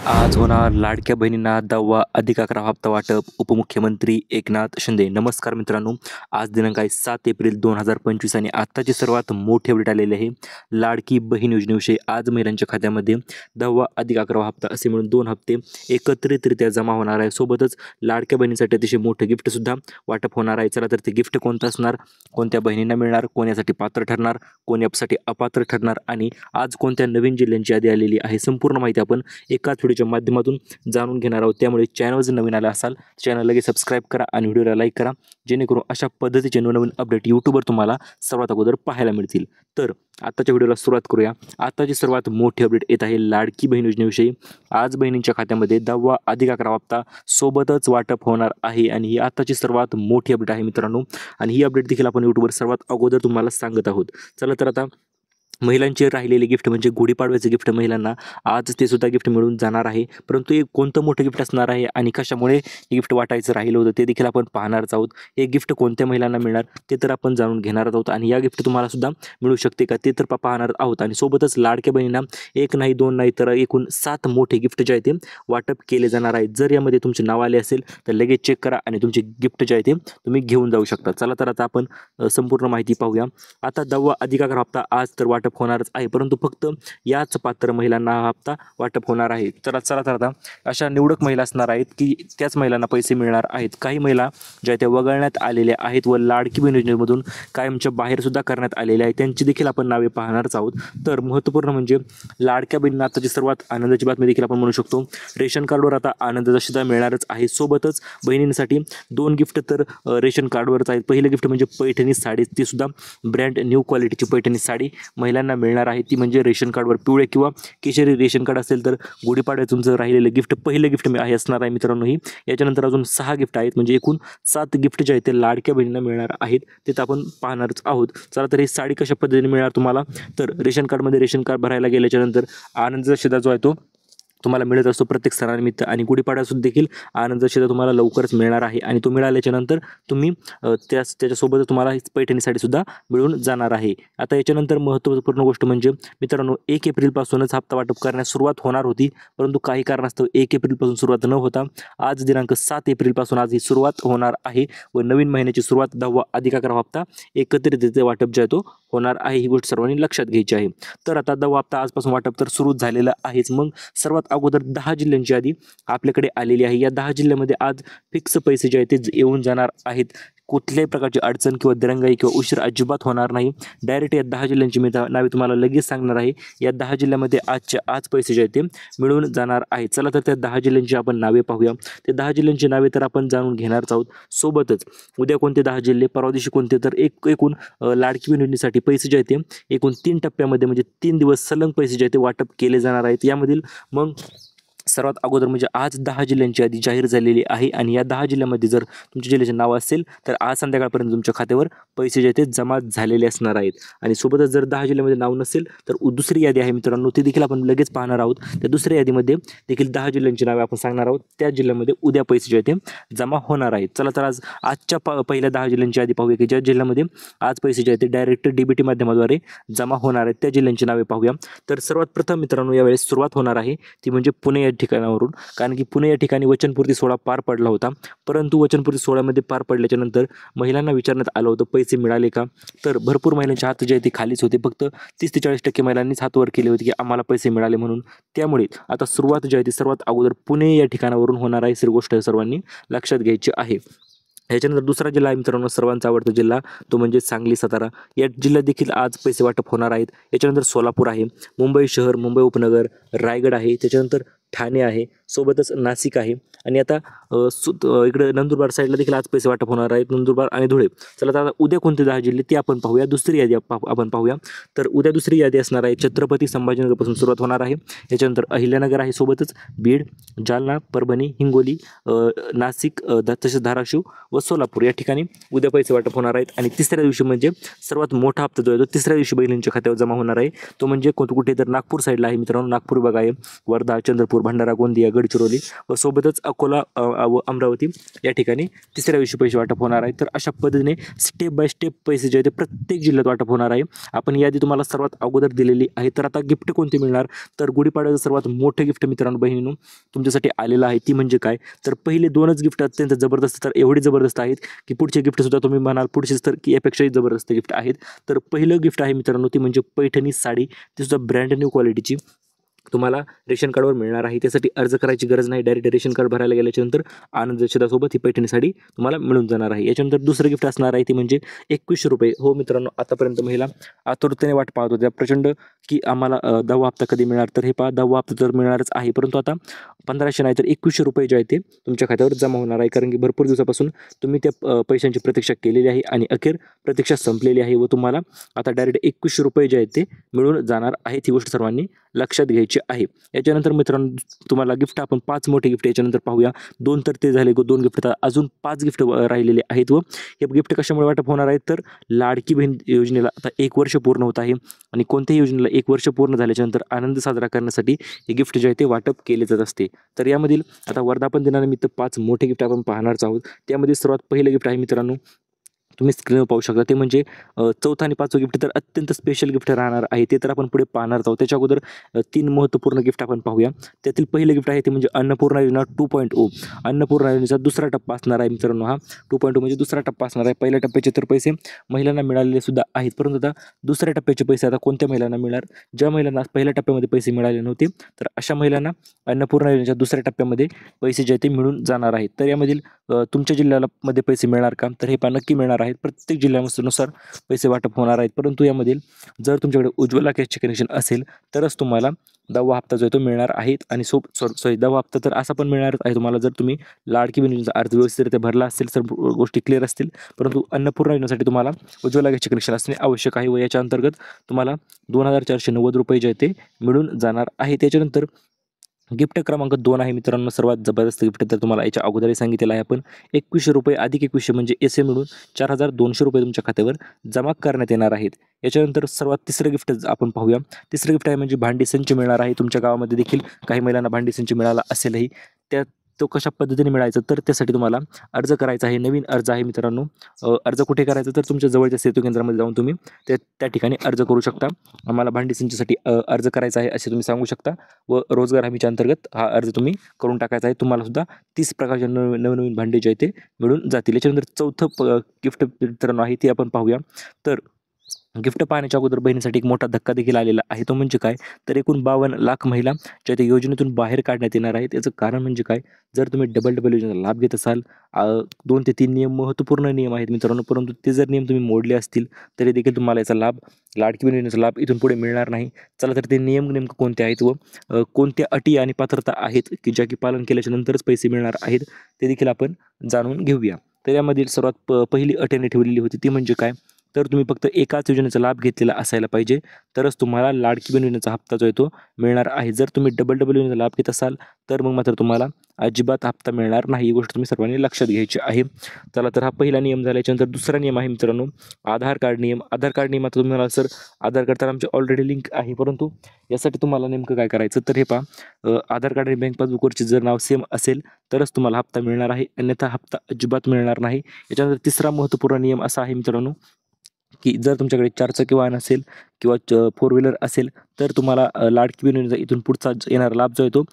आज होणार लाडक्या बहिणींना 10वा अधिक 11 हप्ता वाटप. उपमुख्यमंत्री एकनाथ शिंदे. नमस्कार मित्रांनो, आज दिनांक आहे 7 एप्रिल 2025 आणि आत्ताची सर्वात मोठी अपडेट आलेली आहे. लाडकी बहीण योजनेविषयी आज महिलांच्या खात्यामध्ये 10वा अधिक 11वा हप्ता असे मिळून 2 हप्ते एकत्रितरित्या जमा होणार आहे. सोबतच लाडक्या बहिणीसाठी अतिशय मोठं गिफ्टसुद्धा वाटप होणार आहे. चला तर ते गिफ्ट कोणतं असणार, कोणत्या बहिणींना मिळणार, कोण यासाठी पात्र ठरणार, कोण यासाठी अपात्र ठरणार आणि आज कोणत्या नवीन जिल्ह्यांची यादी आलेली आहे, संपूर्ण माहिती आपण एकाच व्हिडिओच्या माध्यमातून जाणून घेणार आहोत. त्यामुळे चॅनल जर नवीन आला असाल चॅनल लगेच सबस्क्राईब करा आणि व्हिडिओला लाईक करा, जेणेकरून अशा पद्धतीचे नवनवीन अपडेट यूट्यूबवर तुम्हाला सर्वात अगोदर पाहायला मिळतील. तर आताच्या व्हिडिओला सुरुवात करूया. आताची सर्वात मोठी अपडेट येत आहे लाडकी बहीण योजनेविषयी. आज बहिणींच्या खात्यामध्ये 10वा अधिक 11 हप्ता सोबतच वाटप होणार आहे आणि ही आताची सर्वात मोठी अपडेट आहे मित्रांनो. आणि ही अपडेट देखील आपण यूट्यूबवर सर्वात अगोदर तुम्हाला सांगत आहोत. चला तर आता महिलांचे राहिलेले गिफ्ट म्हणजे गुढीपाडव्याचे गिफ्ट महिलांना आज ते सुद्धा गिफ्ट मिळून जाणार आहे. परंतु हे कोणतं मोठं गिफ्ट असणार आहे आणि कशामुळे हे गिफ्ट वाटायचं राहिलं होतं ते देखील आपण पाहणारच आहोत. हे गिफ्ट कोणत्या महिलांना मिळणार ते तर आपण जाणून घेणार आहोत आणि या गिफ्ट तुम्हाला सुद्धा मिळू शकते का ते तर पाहणार आहोत. आणि सोबतच लाडक्या बहिणींना एक नाही दोन नाही तर एकूण 7 मोठे गिफ्ट जे आहे ते वाटप केले जाणार आहे. जर यामध्ये तुमचे नाव आले असेल तर लगेच चेक करा आणि तुमचे गिफ्ट जे आहे ते तुम्ही घेऊन जाऊ शकता. चला तर आता आपण संपूर्ण माहिती पाहूया. आता 10वा अधिक 11 हप्ता आज तर वाटप होणारच आहे, परंतु फक्त याच पात्र महिलांना हा हप्ता वाटप होणार आहे. चला तर आता अशा निवडक महिला असणार आहेत की त्याच महिलांना पैसे मिळणार आहेत. काही महिला ज्या त्या वगळण्यात आलेल्या आहेत व लाडकी बहीण योजनेमधून कायमच्या बाहेर सुद्धा करण्यात आलेल्या आहेत, त्यांची देखील आपण नावे पाहणारच आहोत. तर महत्त्वपूर्ण म्हणजे लाडक्या बहिणींना आताची सर्वात आनंदाची बातमी देखील आपण म्हणू शकतो, रेशन कार्डवर आता आनंदाचा सुद्धा मिळणारच आहे. सोबतच बहिणींसाठी 2 गिफ्ट तर रेशन कार्डवरच आहेत. पहिलं गिफ्ट म्हणजे पैठणी साडी, ती सुद्धा ब्रँड न्यू क्वालिटीची पैठणी साडी महिलांना मिळणार आहे. ती म्हणजे रेशन कार्डवर पिवळे किंवा केशरी रेशन कार्ड असेल तर गुढीपाडव्याचं तुमचं राहिलेलं गिफ्ट पहिलं गिफ्ट आहे असणार आहे मित्रांनो. ही याच्यानंतर अजून 6 गिफ्ट आहेत, म्हणजे एकूण 7 गिफ्ट जे आहेत ते लाडक्या बहिणींना मिळणार आहेत, ते तर आपण पाहणारच आहोत. चला तर ही साडी कशा पद्धतीने मिळणार तुम्हाला, तर रेशन कार्डमध्ये रेशन कार्ड भरायला गेल्याच्यानंतर आनंदाचा शिधा जो आहे तो तुम्हाला मिळत असतो प्रत्येक सणानिमित्त आणि गुढीपाडव्यासुद्धा देखील आनंदाचा शिधा तुम्हाला लवकरच मिळणार आहे. आणि तो मिळाल्याच्या नंतर तुम्ही त्याच्यासोबत तुम्हाला ही पैठणी साडीसुद्धा मिळून जाणार आहे. आता याच्यानंतर महत्त्वपूर्ण गोष्ट म्हणजे मित्रांनो, 1 एप्रिलपासूनच हप्ता वाटप करण्यास सुरुवात होणार होती, परंतु काही कारणास्तव 1 एप्रिलपासून सुरुवात न होता आज दिनांक 7 एप्रिलपासून आज ही सुरुवात होणार आहे व नवीन महिन्याची सुरुवात 10वा अधिक 11 हप्ता एकत्रित वाटप जे आहे तो होणार आहे. ही गोष्ट सर्वांनी लक्षात घ्यायची आहे. तर आता 10वा हप्ता आजपासून वाटप तर सुरू झालेलं आहेच. मग सर्वात अगोदर 10 जिल्ह्यांची यादी आपल्याकडे आलेली आहे. या 10 जिल्ह्यामध्ये आज फिक्स पैसे जे आहेत ते येऊन जाणार आहेत. कुठल्याही प्रकारची अडचण किंवा दिरंगाई किंवा उशीर अजिबात होणार नाही. डायरेक्ट या 10 जिल्ह्यांची मी नावे तुम्हाला लगेच सांगणार आहे. या 10 जिल्ह्यामध्ये आजच्या आज पैसे जे आहेत ते मिळून जाणार आहेत. चला तर त्या 10 जिल्ह्यांची आपण नावे पाहूया. ते 10 जिल्ह्यांची नावे तर आपण जाणून घेणारच आहोत. सोबतच उद्या कोणते 10 जिल्हे, परवा दिवशी कोणते, तर एकूण लाडकी बहीण योजनेसाठी पैसे जे आहेत ते एकूण 3 टप्प्यामध्ये म्हणजे 3 दिवस सलग पैसे जे आहेत ते वाटप केले जाणार आहेत. यामधील मग सर्वात अगोदर म्हणजे आज 10 जिल्ह्यांची यादी जाहीर झालेली आहे आणि या 10 जिल्ह्यामध्ये जर तुमच्या जिल्ह्याचे नाव असेल तर आज संध्याकाळपर्यंत तुमच्या खात्यावर पैसे जे ते जमा झालेले असणार आहेत. आणि सोबतच जर 10 जिल्ह्यामध्ये नाव नसेल तर दुसरी यादी आहे मित्रांनो, ती देखील आपण लगेच पाहणार आहोत. त्या दुसऱ्या यादीमध्ये देखील 10 जिल्ह्यांची नावे आपण सांगणार आहोत. त्या जिल्ह्यामध्ये उद्या पैसे जे ते जमा होणार आहेत. चला तर आज आजच्या पहिल्या 10 जिल्ह्यांची यादी पाहूया की ज्या जिल्ह्यामध्ये आज पैसे जे आहेत ते डायरेक्ट DBT माध्यमाद्वारे जमा होणार आहेत, त्या जिल्ह्यांची नावे पाहूया. तर सर्वात प्रथम मित्रांनो यावेळेस सुरुवात होणार आहे ती म्हणजे पुणे या ठिकाणावरून, कारण की पुणे या ठिकाणी वचनपूर्ती सोहळा पार पडला होता. परंतु वचनपूर्ती सोहळ्यामध्ये पार पडल्याच्या नंतर महिलांना विचारण्यात आलं होतं पैसे मिळाले का, तर भरपूर महिलांचे हात जे आहे ते खालीच होते. फक्त 30 ते 40% महिलांनीच हात वर केले होते की आम्हाला पैसे मिळाले म्हणून. त्यामुळे आता सुरुवात जी आहे ती सर्वात अगोदर पुणे या ठिकाणावरून होणार आहे. ही गोष्ट सर्वांनी लक्षात घ्यायची आहे. ह्याच्यानंतर दुसरा जिल्हा आहे मित्रांनो, सर्वांचा आवडता जिल्हा, तो म्हणजे सांगली सातारा. या जिल्ह्यात देखील आज पैसे वाटप होणार आहेत. याच्यानंतर सोलापूर आहे, मुंबई शहर, मुंबई उपनगर, रायगड आहे, त्याच्यानंतर ठाणे आहे, सोबतच नाशिक आहे आणि आता इकडे नंदुरबार साईडला देखील आज पैसे वाटप होणार आहेत, नंदुरबार आणि धुळे. चला तर आता उद्या कोणते 10 जिल्हे ते आपण पाहूया. दुसरी यादी आपण पाहूया. तर उद्या दुसरी यादी असणार आहे छत्रपती संभाजीनगरपासून सुरुवात होणार आहे. याच्यानंतर अहिल्यानगर आहे, सोबतच बीड, जालना, परभणी, हिंगोली, नाशिक, तसेच धाराशिव व सोलापूर या ठिकाणी उद्या पैसे वाटप होणार आहेत. आणि तिसऱ्या दिवशी म्हणजे सर्वात मोठा हप्ता जो आहे तो तिसऱ्या दिवशी बहिणींच्या खात्यावर जमा होणार आहे. तो म्हणजे कुठे तर नागपूर साईडला आहे मित्रांनो. नागपूर विभाग आहे, वर्धा, चंद्रपूर, भंडारा, गोंदिया, गडचिरोली व सोबतच अकोला व अमरावती या ठिकाणी तिसऱ्या दिवशी पैसे वाटप होणार आहे. तर अशा पद्धतीने स्टेप बाय स्टेप पैसे जे आहेत ते प्रत्येक जिल्ह्यात वाटप होणार आहे. आपण यादी तुम्हाला सर्वात अगोदर दिलेली आहे. तर आता गिफ्ट कोणते मिळणार, तर गुढीपाडव्याचं सर्वात मोठं गिफ्ट मित्रांनो बहिणींनो तुमच्यासाठी आलेलं आहे. ती म्हणजे काय, तर पहिले 2च गिफ्ट अत्यंत जबरदस्त, तर एवढी जबरदस्त आहेत की पुढचे गिफ्ट सुद्धा तुम्ही म्हणाल पुढचेच तर की यापेक्षाही जबरदस्त गिफ्ट आहेत. तर पहिलं गिफ्ट आहे मित्रांनो ती म्हणजे पैठणी साडी, ती सुद्धा ब्रँड न्यू क्वालिटीची तुम्हाला रेशन कार्डवर मिळणार आहे. त्यासाठी अर्ज करायची गरज नाही, डायरेक्ट रेशन कार्ड भरायला गेल्याच्यानंतर आनंद दशदासोबत ही पैठणी साडी तुम्हाला मिळून जाणार आहे. याच्यानंतर दुसरं गिफ्ट असणार आहे ती म्हणजे 2100 रुपये. हो मित्रांनो, आतापर्यंत महिला आतुरतेने वाट पाहत होत्या प्रचंड की आम्हाला 10वा हप्ता कधी मिळणार. तर हे पहा 10वा हप्ता तर मिळणारच आहे, परंतु आता 1500 नाही तर 2100 रुपये जे आहे ते तुमच्या खात्यावर जमा होणार आहे. कारण की भरपूर दिवसापासून तुम्ही त्या पैशांची प्रतीक्षा केलेली आहे आणि अखेर प्रतीक्षा संपलेली आहे व तुम्हाला आता डायरेक्ट 2100 रुपये जे आहेत ते मिळून जाणार आहेत. ही गोष्ट सर्वांनी लक्षात घ्यायची आहे. याच्यानंतर मित्रांनो तुम्हाला गिफ्ट आपण 5 मोठे गिफ्ट याच्यानंतर पाहूया. 2 तर ते झाले, 2 गिफ्ट अजून 5 गिफ्ट राहिलेले आहेत. व हे गिफ्ट कशामुळे वाटप होणार आहेत, तर लाडकी बहीण योजनेला आता 1 वर्ष पूर्ण होत आहे आणि कोणत्याही योजनेला 1 वर्ष पूर्ण झाल्याच्यानंतर आनंद साजरा करण्यासाठी हे गिफ्ट जे आहे ते वाटप केले जात असते. तर यामधील आता वर्धापन दिनानिमित्त 5 मोठे गिफ्ट आपण पाहणारच आहोत. त्यामध्ये सर्वात पहिलं गिफ्ट आहे मित्रांनो, तुम्ही स्क्रीनवर पाहू शकता, ते म्हणजे चौथं आणि 5वं गिफ्ट तर अत्यंत स्पेशल गिफ्ट राहणार आहे. ते तर आपण पुढे पाहणार आहोत. त्याच्या अगोदर 3 महत्त्वपूर्ण गिफ्ट आपण पाहूया. त्यातील पहिलं गिफ्ट आहे ते म्हणजे अन्नपूर्णा योजना 2.0. अन्नपूर्णा योजनेचा दुसरा टप्पा असणार आहे मित्रांनो. हा 2.0 म्हणजे दुसरा टप्पा असणार आहे. पहिल्या टप्प्याचे तर पैसे महिलांना मिळालेले सुद्धा आहेत, परंतु आता दुसऱ्या टप्प्याचे पैसे आता कोणत्या महिलांना मिळणार, ज्या महिलांना पहिल्या टप्प्यामध्ये पैसे मिळाले नव्हते तर अशा महिलांना अन्नपूर्णा योजनेच्या दुसऱ्या टप्प्यामध्ये पैसे जे ते मिळून जाणार आहेत. तर यामधील तुमच्या जिल्ह्याला मध्ये पैसे मिळणार का, तर हे पहा नक्की मिळणार आहेत. प्रत्येक जिल्ह्यानुसार पैसे वाटप होणार आहेत, परंतु यामधील जर तुमच्याकडे उज्ज्वला गॅसचे कनेक्शन असेल तरच तुम्हाला 10वा हप्ता जो आहे तो मिळणार आहे. आणि 10वा हप्ता तर असा पण मिळणार आहे तुम्हाला जर तुम्ही लाडकी बहीण योजनेचा अर्ज व्यवस्थितरित्या भरला असेल, तर गोष्टी क्लिअर असतील. परंतु अन्नपूर्णा योजनेसाठी तुम्हाला उज्ज्वला गॅसचे कनेक्शन असणे आवश्यक आहे व याच्या अंतर्गत तुम्हाला 2490 रुपये जे आहे ते मिळून जाणार आहे. त्याच्यानंतर गिफ्ट क्रमांक 2 आहे मित्रांनो, सर्वात जबरदस्त गिफ्ट तर तुम्हाला याच्या अगोदरही सांगितलेलं आहे आपण. 2100 रुपये अधिक 2100 म्हणजे एसे मिळून 4200 रुपये तुमच्या खात्यावर जमा करण्यात येणार आहेत. याच्यानंतर सर्वात तिसरं गिफ्ट आपण पाहूया. तिसरं गिफ्ट आहे म्हणजे भांडी संच मिळणार आहे. तुमच्या गावामध्ये देखील काही महिलांना भांडी संच मिळाला असेलही, तो कशा पद्धतीने मिळायचा, तर त्यासाठी तुम्हाला अर्ज करायचा आहे. नवीन अर्ज आहे मित्रांनो. अर्ज कुठे करायचा, तर तुमच्या जवळच्या सेतू केंद्रामध्ये जाऊन तुम्ही त्या ठिकाणी अर्ज करू शकता. आम्हाला भांडी संचसाठी अर्ज करायचा आहे असे तुम्ही सांगू शकता व रोजगार हमीच्या अंतर्गत हा अर्ज तुम्ही करून टाकायचा आहे. तुम्हाला सुद्धा 30 प्रकारचे नवनवीन भांडे जे आहे ते मिळून जातील. याच्यानंतर चौथं गिफ्ट मित्रांनो आहे ते आपण पाहूया. तर गिफ्ट पाहण्याच्या अगोदर बहिणीसाठी एक मोठा धक्का देखील आलेला आहे. तो म्हणजे काय, तर एकूण 52 लाख महिला ज्या त्या योजनेतून बाहेर काढण्यात येणार आहेत. याचं कारण म्हणजे काय, जर तुम्ही डबल योजनेचा लाभ घेत असाल, 2 ते 3 नियम महत्त्वपूर्ण नियम आहेत मित्रांनो, परंतु ते जर नियम तुम्ही मोडले असतील तरी देखील तुम्हाला याचा लाभ, लाडकी बहीण योजनेचा लाभ इथून पुढे मिळणार नाही. चला तर ते नियम नेमकं कोणते आहेत व कोणत्या अटी आणि पात्रता आहेत की ज्या की पालन केल्याच्या नंतरच पैसे मिळणार आहेत ते देखील आपण जाणून घेऊया. तर यामधील सर्वात पहिली अटीने ठेवलेली होती ती म्हणजे काय, तर तुम्ही फक्त एकाच योजनेचा लाभ घेतलेला असायला पाहिजे तरच तुम्हाला लाडकी बहीण योजनेचा हप्ता जो आहे तो मिळणार आहे. जर तुम्ही डबल योजनेचा लाभ घेत असाल तर मग मात्र तुम्हाला अजिबात हप्ता मिळणार नाही. ही गोष्ट तुम्ही सर्वांनी लक्षात घ्यायची आहे. चला तर हा पहिला नियम झाला. याच्यानंतर दुसरा नियम आहे मित्रांनो आधार कार्ड नियम. आधार कार्ड नियम आता तुम्हाला सर आधार कार्ड तर आमचे ऑलरेडी लिंक आहे, परंतु यासाठी तुम्हाला नेमकं काय करायचं, तर हे पहा आधार कार्ड आणि बँक पासबुकवरची जर नाव सेम असेल तरच तुम्हाला हप्ता मिळणार आहे, अन्यथा हप्ता अजिबात मिळणार नाही. याच्यानंतर तिसरा महत्त्वपूर्ण नियम असा आहे मित्रांनो की जर तुमच्याकडे 4 चाकी वाहन असेल किंवा 4 व्हीलर असेल तर तुम्हाला लाडकी बहीण योजनेचा इथून पुढचा येणारा लाभ जो आहे तो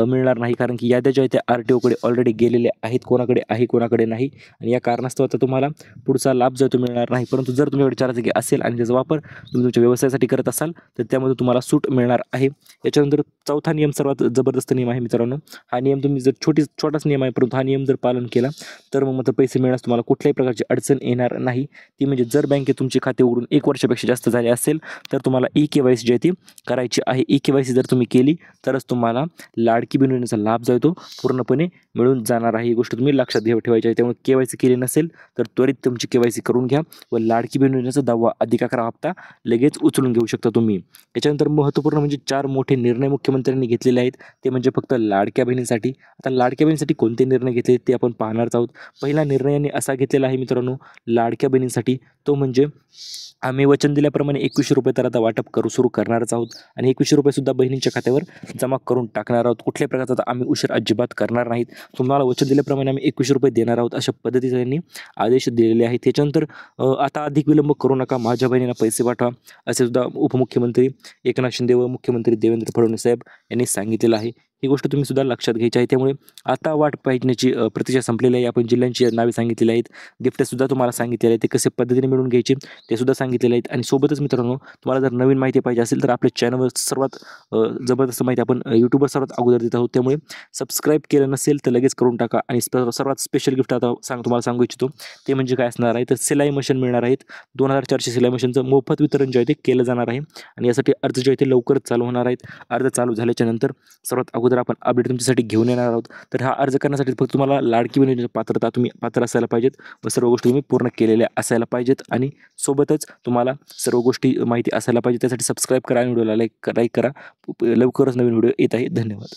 मिळणार नाही. कारण की याद्या ज्या आहेत त्या RTOकडे ऑलरेडी गेलेल्या आहेत, कोणाकडे आहे कोणाकडे नाही, आणि या कारणास्तव आता तुम्हाला पुढचा लाभ जो आहे तो मिळणार नाही. परंतु जर तुमच्याकडे 4 चाकी असेल आणि त्याचा वापर तुम्ही तुमच्या व्यवसायासाठी करत असाल तर त्यामध्ये तुम्हाला सूट मिळणार आहे. याच्यानंतर चौथा नियम सर्वात जबरदस्त नियम आहे मित्रांनो. हा नियम तुम्ही जर छोटाच नियम आहे, परंतु हा नियम जर पालन केला तर मग मात्र पैसे मिळण्यास तुम्हाला कुठल्याही प्रकारची अडचण येणार नाही. ती म्हणजे जर बँकेत तुमचे खाते उघडून 1 वर्षापेक्षा जास्त झाले असेल तर तुम्हाला EKYC जी आहे ती करायची आहे. EKYC जर तुम्ही केली तरच तुम्हाला लाडकी बहीण योजनेचा लाभ जो आहे तो पूर्णपणे मिळून जाणार आहे. ही गोष्ट तुम्ही लक्षात ठेवायची आहे. त्यामुळे KYC केली नसेल तर त्वरित तुमची KYC करून घ्या व लाडकी बहीण योजनेचा 10वा अधिक 11 हप्ता लगेच उचलून घेऊ शकता तुम्ही. याच्यानंतर महत्त्वपूर्ण म्हणजे 4 मोठे निर्णय मुख्यमंत्र्यांनी घेतलेले आहेत, ते म्हणजे फक्त लाडक्या बहिणींसाठी. आता लाडक्या बहिणींसाठी कोणते निर्णय घेतले ते आपण पाहणारच आहोत. पहिला निर्णयाने असा घेतलेला आहे मित्रांनो लाडक्या बहिणींसाठी, तो म्हणजे आम्ही वचन दिल्याप्रमाणे 2100 रुपये तर आता वाटप सुरू करणारच आहोत आणि 2100 रुपये सुद्धा बहिणींच्या खात्यावर जमा करून टाकणार आहोत. कुठल्याही प्रकारचा आता आम्ही उशीर अजिबात करणार नाहीत. तुम्हाला वचन दिल्याप्रमाणे आम्ही 2100 रुपये देणार आहोत अशा पद्धतीने त्यांनी आदेश दिलेले आहेत. त्याच्यानंतर आता अधिक विलंब करू नका, माझ्या बहिणींना पैसे पाठवा असे सुद्धा उपमुख्यमंत्री एकनाथ शिंदे व मुख्यमंत्री देवेंद्र फडणवीस साहेब यांनी सांगितलेलं आहे. ही गोष्ट तुम्ही सुद्धा लक्षात घ्यायची आहे. त्यामुळे आता वाट पाहण्याची प्रतीक्षा संपलेली आहे. आपण जिल्ह्यांची नावे सांगितलेली आहेत, गिफ्टसुद्धा तुम्हाला सांगितलेले आहेत, ते कसे पद्धतीने मिळवून घ्यायचे ते सुद्धा सांगितलेले आहेत. आणि सोबतच मित्रांनो, तुम्हाला जर नवीन माहिती पाहिजे असेल तर आपल्या चॅनलवर सर्वात जबरदस्त माहिती आपण यूट्यूबवर सर्वात अगोदर देत आहोत. त्यामुळे सबस्क्राईब केलं नसेल तर लगेच करून टाका. आणि सर्वात स्पेशल गिफ्ट आता तुम्हाला सांगू इच्छितो ते म्हणजे काय असणार आहे, तर सिलाई मशीन मिळणार आहेत. 2400 सिलाई मशीनचं मोफत वितरण जे आहे ते केलं जाणार आहे आणि यासाठी अर्ज जे आहे ते लवकरच चालू होणार आहेत. अर्ज चालू झाल्याच्या नंतर सर्वात अगोदर आपण अपडेट तुमच्यासाठी घेऊन येणार आहोत. तर हा अर्ज करण्यासाठी फक्त तुम्हाला लाडकी बहिणीची पात्रता तुम्ही पात्र असायला पाहिजेत व सर्व गोष्टी तुम्ही पूर्ण केलेल्या असायला पाहिजेत आणि सोबतच तुम्हाला सर्व गोष्टी माहिती असायला पाहिजे. त्यासाठी सबस्क्राईब करा आणि व्हिडिओला लाईक करा. लवकरच नवीन व्हिडिओ येत आहे. धन्यवाद.